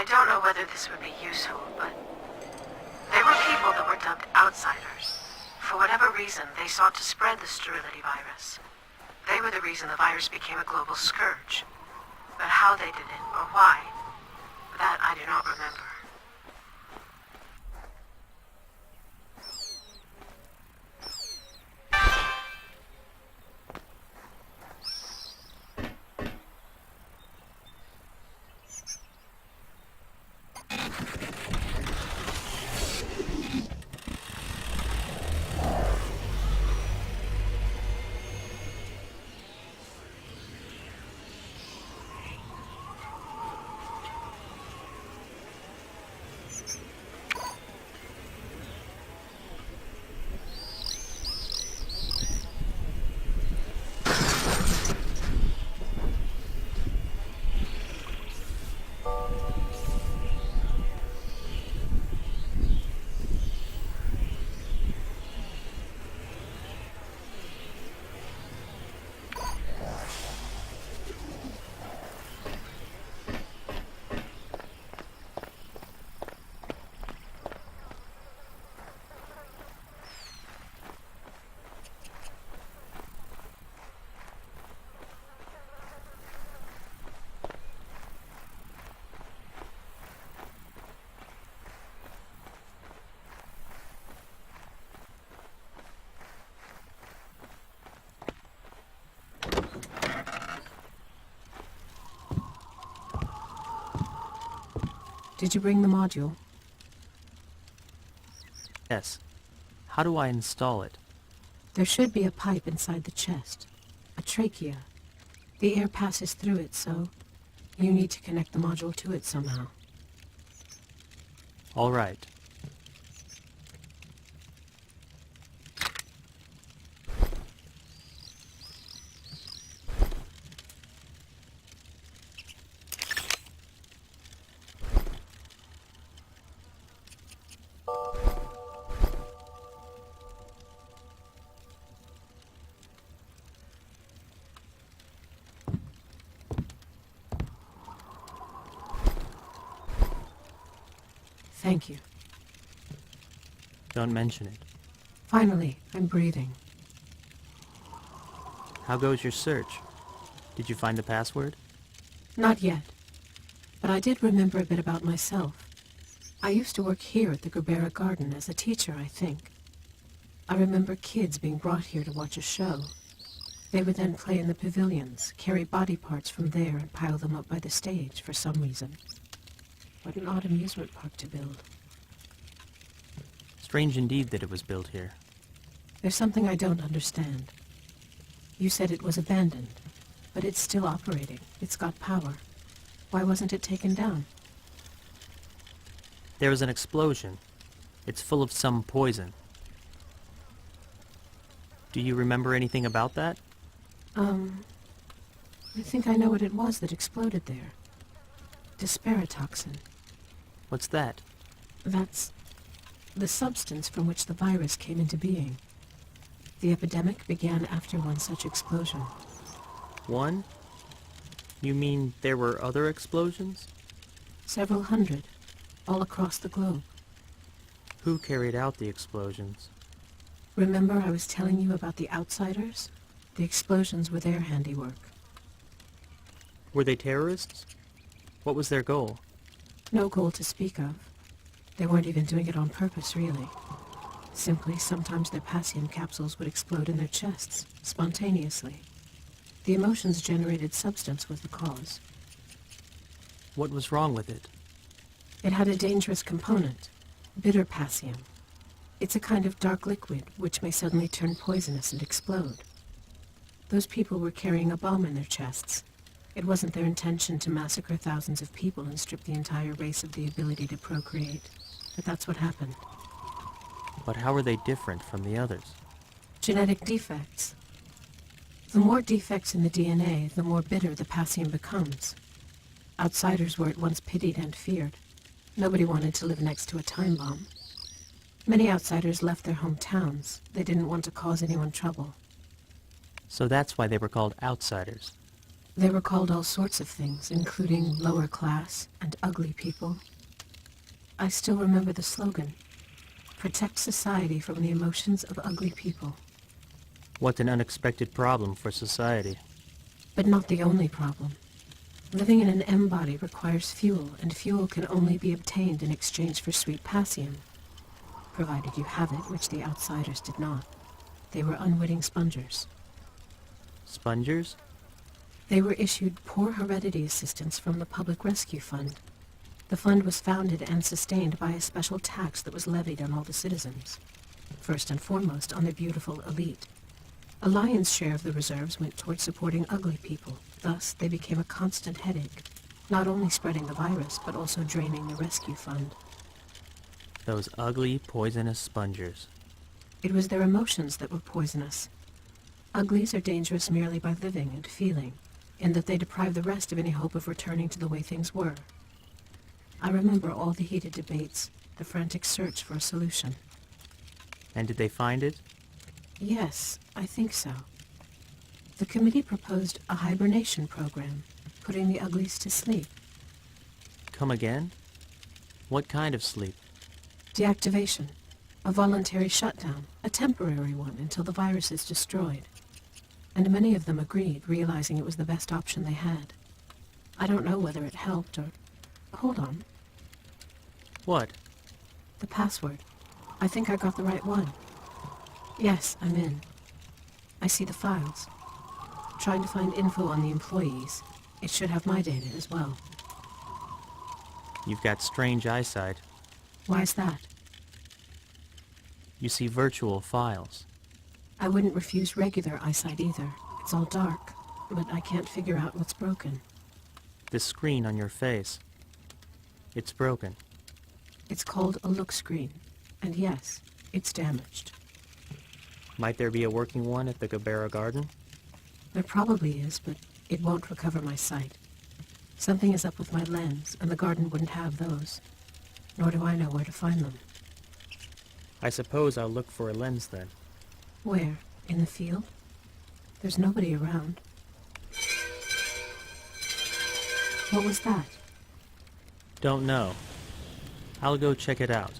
I don't know whether this would be useful, but there were people that were dubbed outsiders. For whatever reason, they sought to spread the sterility virus. They were the reason the virus became a global scourge. But how they did it, or why, that I do not remember. Did you bring the module? Yes. How do I install it? There should be a pipe inside the chest. A trachea. The air passes through it, so you need to connect the module to it somehow. All right. Thank you. Don't mention it. Finally, I'm breathing. How goes your search? Did you find the password? Not yet. But I did remember a bit about myself. I used to work here at the Gerbera Garden as a teacher, I think. I remember kids being brought here to watch a show. They would then play in the pavilions, carry body parts from there and pile them up by the stage for some reason. What an odd amusement park to build. Strange indeed that it was built here. There's something I don't understand. You said it was abandoned, but it's still operating. It's got power. Why wasn't it taken down? There was an explosion. It's full of some poison. Do you remember anything about that? I think I know what it was that exploded there. Disparatoxin. What's that? That's the substance from which the virus came into being. The epidemic began after one such explosion. One? You mean there were other explosions? Several hundred, all across the globe. Who carried out the explosions? Remember I was telling you about the outsiders? The explosions were their handiwork. Were they terrorists? What was their goal? No goal to speak of. They weren't even doing it on purpose, really. Simply, sometimes their Passium capsules would explode in their chests, spontaneously. The emotions-generated substance was the cause. What was wrong with it? It had a dangerous component, bitter Passium. It's a kind of dark liquid which may suddenly turn poisonous and explode. Those people were carrying a bomb in their chests. It wasn't their intention to massacre thousands of people and strip the entire race of the ability to procreate. But that's what happened. But how are they different from the others? Genetic defects. The more defects in the DNA, the more bitter the Passium becomes. Outsiders were at once pitied and feared. Nobody wanted to live next to a time bomb. Many outsiders left their hometowns. They didn't want to cause anyone trouble. So that's why they were called outsiders. They were called all sorts of things, including lower class and ugly people. I still remember the slogan, "Protect society from the emotions of ugly people." What an unexpected problem for society. But not the only problem. Living in an M body requires fuel, and fuel can only be obtained in exchange for sweet passium, provided you have it, which the outsiders did not. They were unwitting spongers. Spongers? They were issued poor heredity assistance from the Public Rescue Fund. The fund was founded and sustained by a special tax that was levied on all the citizens, first and foremost on the beautiful elite. A lion's share of the reserves went toward supporting ugly people. Thus, they became a constant headache, not only spreading the virus, but also draining the rescue fund. Those ugly, poisonous spongers. It was their emotions that were poisonous. Uglies are dangerous merely by living and feeling, in that they deprive the rest of any hope of returning to the way things were. I remember all the heated debates, the frantic search for a solution. And did they find it? Yes, I think so. The committee proposed a hibernation program, putting the uglies to sleep. Come again? What kind of sleep? Deactivation. A voluntary shutdown, a temporary one until the virus is destroyed. And many of them agreed, realizing it was the best option they had. I don't know whether it helped or... Hold on. What? The password. I think I got the right one. Yes, I'm in. I see the files. Trying to find info on the employees. It should have my data as well. You've got strange eyesight. Why's that? You see virtual files. I wouldn't refuse regular eyesight either. It's all dark, but I can't figure out what's broken. This screen on your face. It's broken. It's called a look screen. And yes, it's damaged. Might there be a working one at the Gabera Garden? There probably is, but it won't recover my sight. Something is up with my lens, and the garden wouldn't have those. Nor do I know where to find them. I suppose I'll look for a lens then. Where? In the field? There's nobody around. What was that? Don't know. I'll go check it out.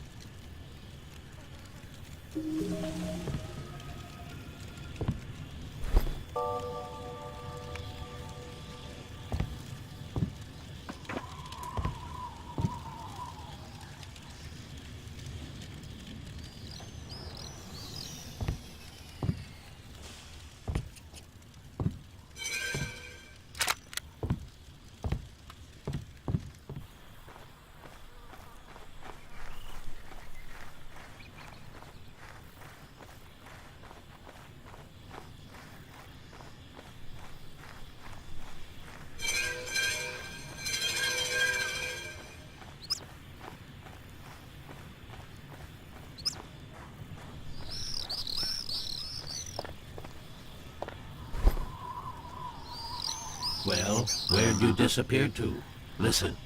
Well, where'd you disappear to? Listen,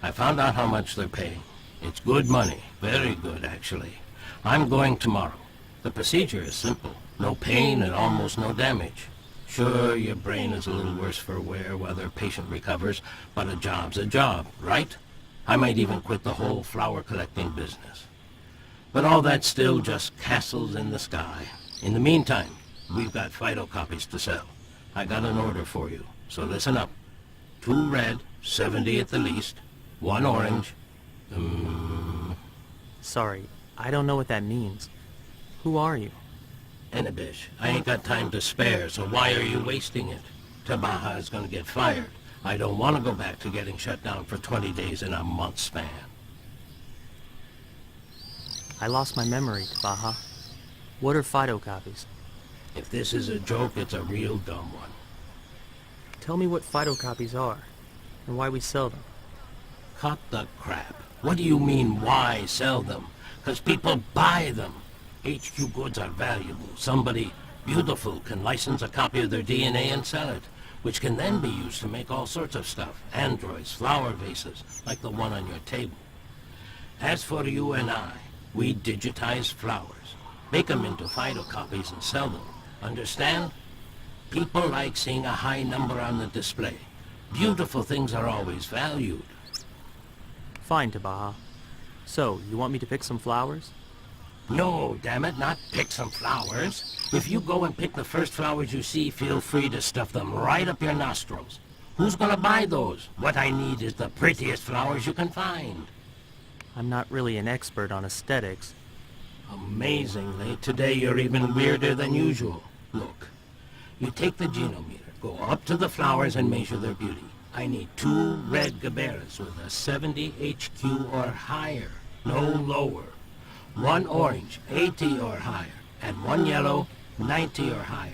I found out how much they're paying. It's good money. Very good, actually. I'm going tomorrow. The procedure is simple. No pain and almost no damage. Sure, your brain is a little worse for wear while their patient recovers, but a job's a job, right? I might even quit the whole flower collecting business. But all that's still just castles in the sky. In the meantime, we've got phytocopies to sell. I got an order for you. So listen up. 2 red, 70 at the least. 1 orange. Sorry, I don't know what that means. Who are you? Enibish, I ain't got time to spare, so why are you wasting it? Tabaha is gonna get fired. I don't want to go back to getting shut down for 20 days in a month span. I lost my memory, Tabaha. What are phytocopies? If this is a joke, it's a real dumb one. Tell me what phytocopies are, and why we sell them. Cut the crap. What do you mean, why sell them? 'Cause people buy them. HQ goods are valuable. Somebody beautiful can license a copy of their DNA and sell it, which can then be used to make all sorts of stuff. Androids, flower vases, like the one on your table. As for you and I, we digitize flowers, make them into phytocopies and sell them. Understand? People like seeing a high number on the display. Beautiful things are always valued. Fine, Tabaha. So, you want me to pick some flowers? No, damn it, not pick some flowers. If you go and pick the first flowers you see, feel free to stuff them right up your nostrils. Who's gonna buy those? What I need is the prettiest flowers you can find. I'm not really an expert on aesthetics. Amazingly, today you're even weirder than usual. Look, you take the genometer, go up to the flowers and measure their beauty. I need 2 red gaberas with a 70 HQ or higher, no lower. 1 orange, 80 or higher, and 1 yellow, 90 or higher.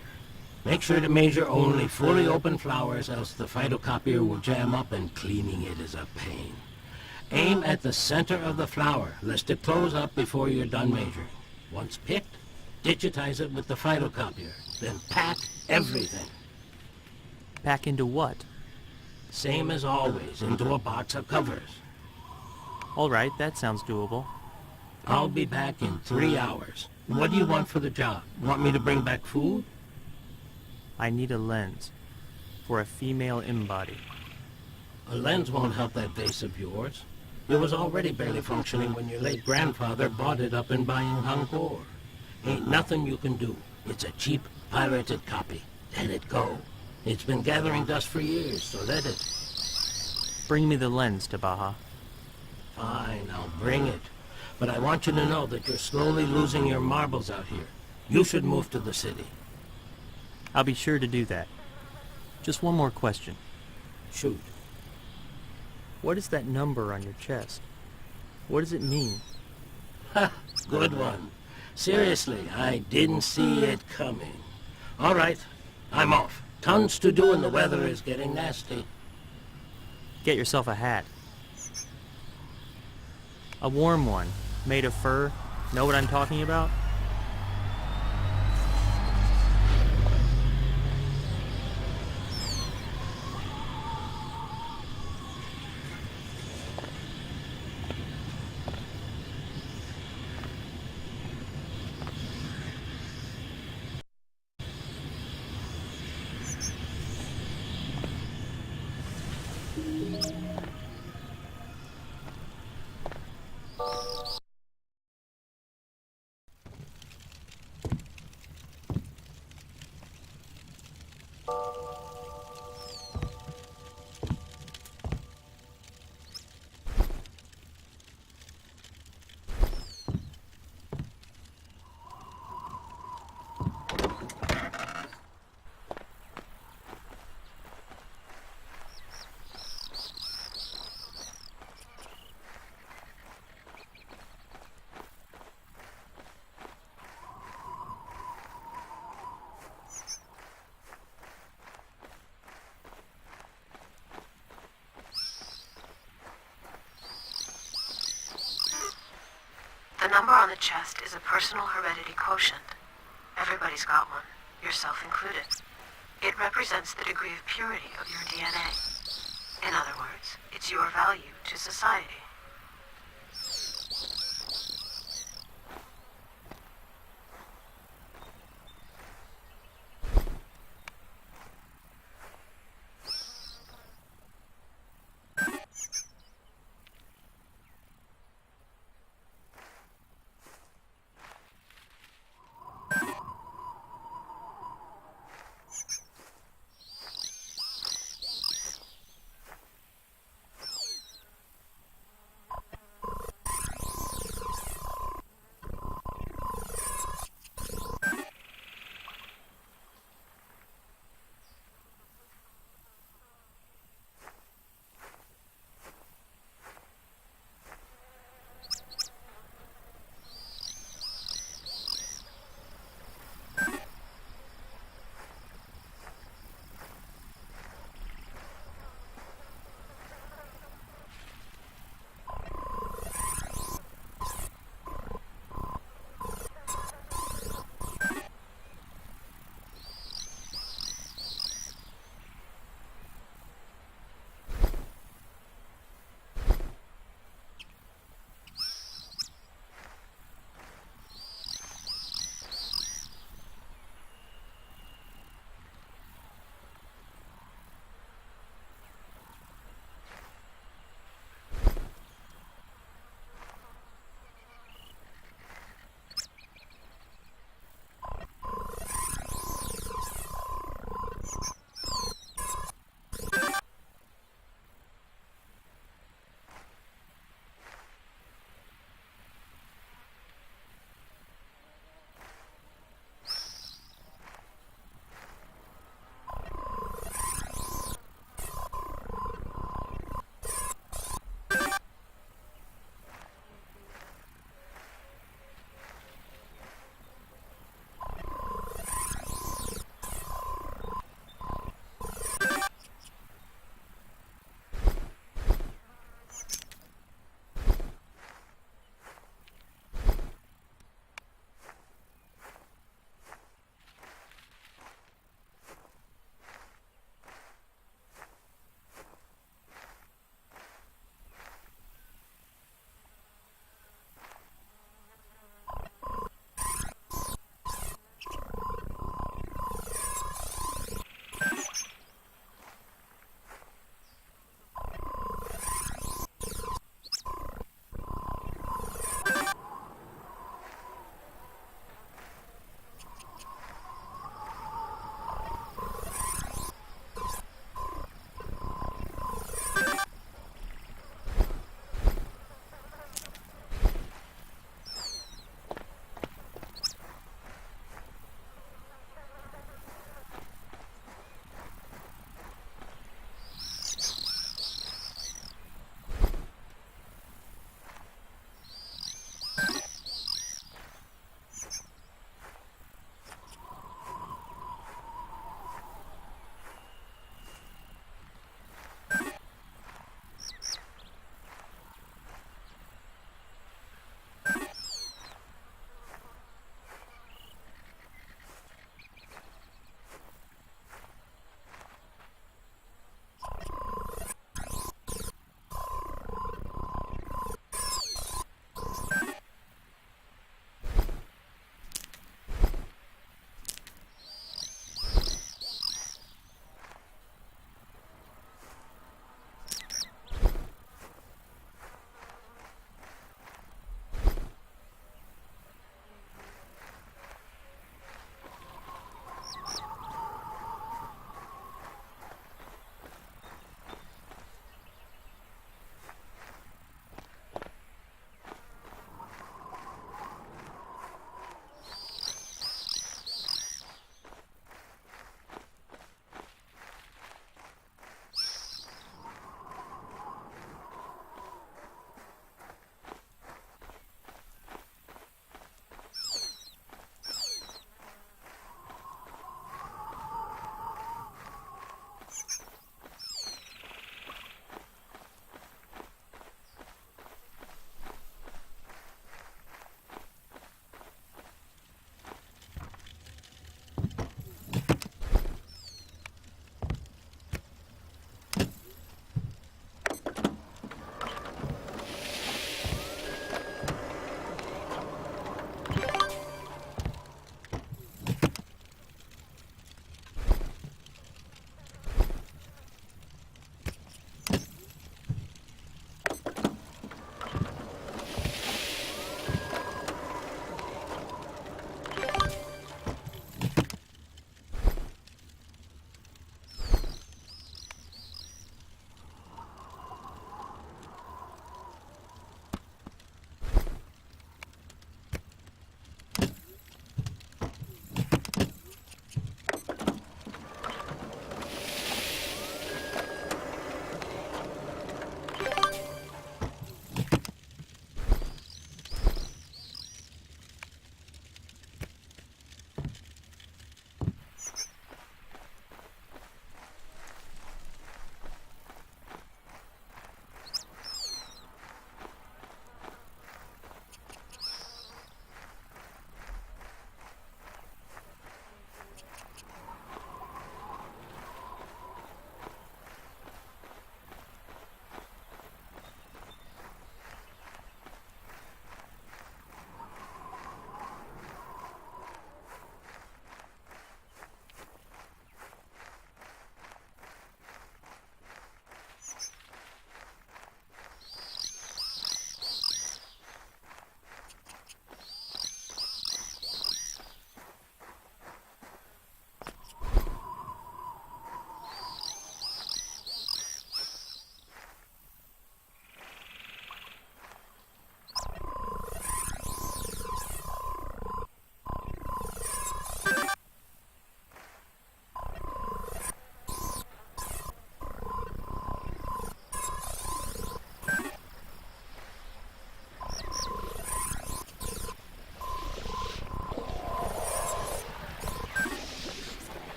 Make sure to measure only fully open flowers, else the phytocopier will jam up and cleaning it is a pain. Aim at the center of the flower, lest it close up before you're done measuring. Once picked, digitize it with the phytocopier, then pack everything. Pack into what? Same as always, into a box of covers. All right, that sounds doable. I'll be back in 3 hours. What do you want for the job? Want me to bring back food? I need a lens for a female embody. A lens won't help that vase of yours. It was already barely functioning when your late grandfather bought it up in buying Angkor. Ain't nothing you can do. It's a cheap, pirated copy. Let it go. It's been gathering dust for years, so let it. Bring me the lens, Tabaha. Fine, I'll bring it. But I want you to know that you're slowly losing your marbles out here. You should move to the city. I'll be sure to do that. Just one more question. Shoot. What is that number on your chest? What does it mean? Ha! Good one. Seriously, I didn't see it coming. All right, I'm off. Tons to do and the weather is getting nasty. Get yourself a hat. A warm one, made of fur. Know what I'm talking about? The number on the chest is a personal heredity quotient. Everybody's got one, yourself included. It represents the degree of purity of your DNA. In other words, it's your value to society.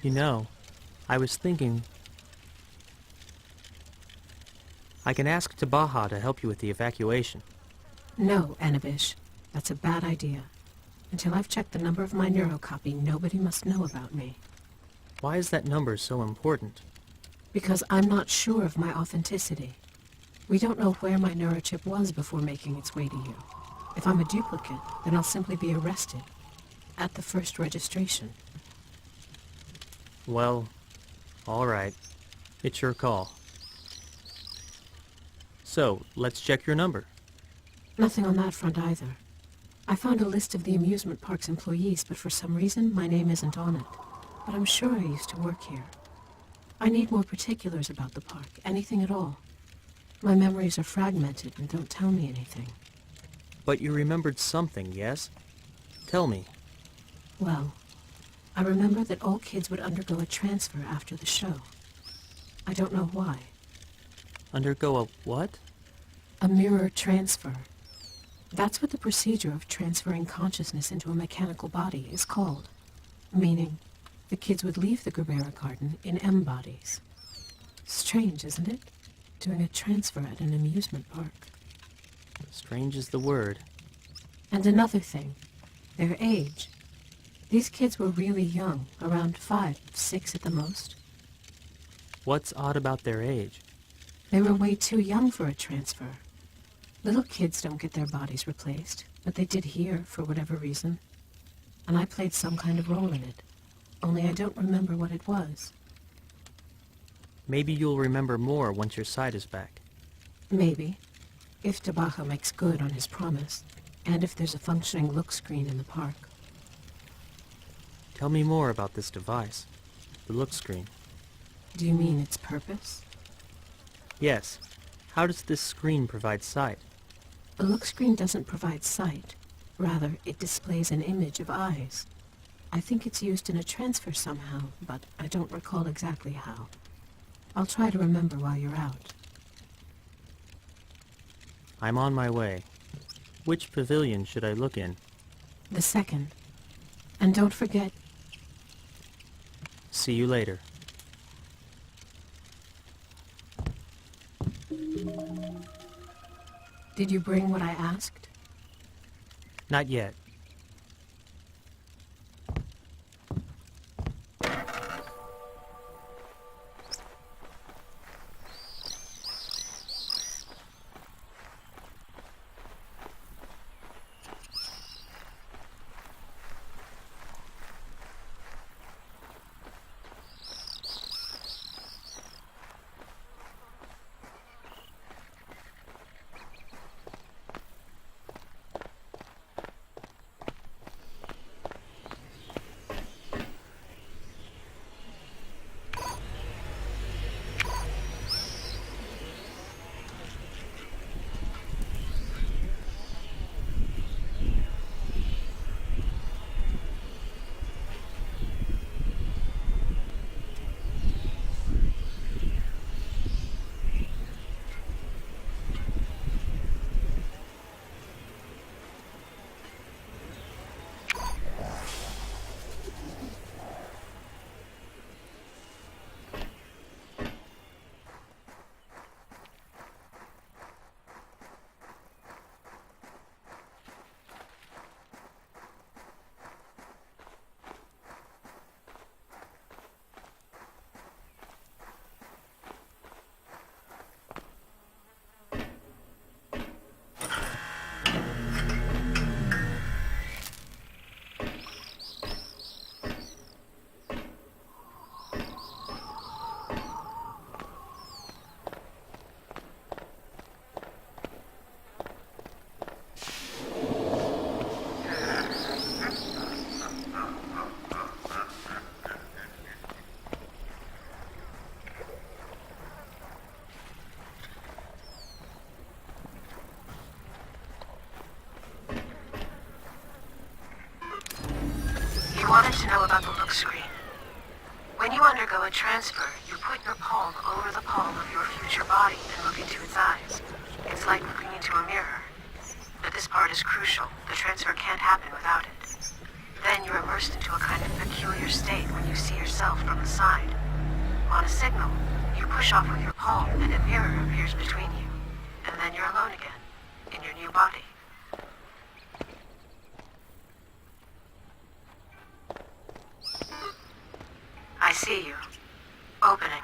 You know, I was thinking... I can ask Tabaha to help you with the evacuation. No, Anabish. That's a bad idea. Until I've checked the number of my neurocopy, nobody must know about me. Why is that number so important? Because I'm not sure of my authenticity. We don't know where my neurochip was before making its way to you. If I'm a duplicate, then I'll simply be arrested. At the first registration. Well, all right. It's your call. So, let's check your number. Nothing on that front either. I found a list of the amusement park's employees, but for some reason, my name isn't on it. But I'm sure I used to work here. I need more particulars about the park, anything at all. My memories are fragmented and don't tell me anything. But you remembered something, yes? Tell me. Well, I remember that all kids would undergo a transfer after the show. I don't know why. Undergo a what? A mirror transfer. That's what the procedure of transferring consciousness into a mechanical body is called. Meaning, the kids would leave the Gerbera garden in M bodies. Strange, isn't it? Doing a transfer at an amusement park. Strange is the word. And another thing, their age. These kids were really young, around 5, 6 at the most. What's odd about their age? They were way too young for a transfer. Little kids don't get their bodies replaced, but they did here for whatever reason. And I played some kind of role in it, only I don't remember what it was. Maybe you'll remember more once your sight is back. Maybe, if Tabaha makes good on his promise, and if there's a functioning look screen in the park. Tell me more about this device, the look screen. Do you mean its purpose? Yes. How does this screen provide sight? A look screen doesn't provide sight. Rather, it displays an image of eyes. I think it's used in a transfer somehow, but I don't recall exactly how. I'll try to remember while you're out. I'm on my way. Which pavilion should I look in? The second. And don't forget... See you later. Did you bring what I asked? Not yet. You wanted to know about the look screen. When you undergo a transfer, you put your palm over the palm of your future body and look into its eyes. It's like looking into a mirror. But this part is crucial. The transfer can't happen without it. Then you're immersed into a kind of peculiar state when you see yourself from the side. On a signal, you push off with your palm and a mirror appears between you. And then you're alone again, in your new body. I see you. Opening.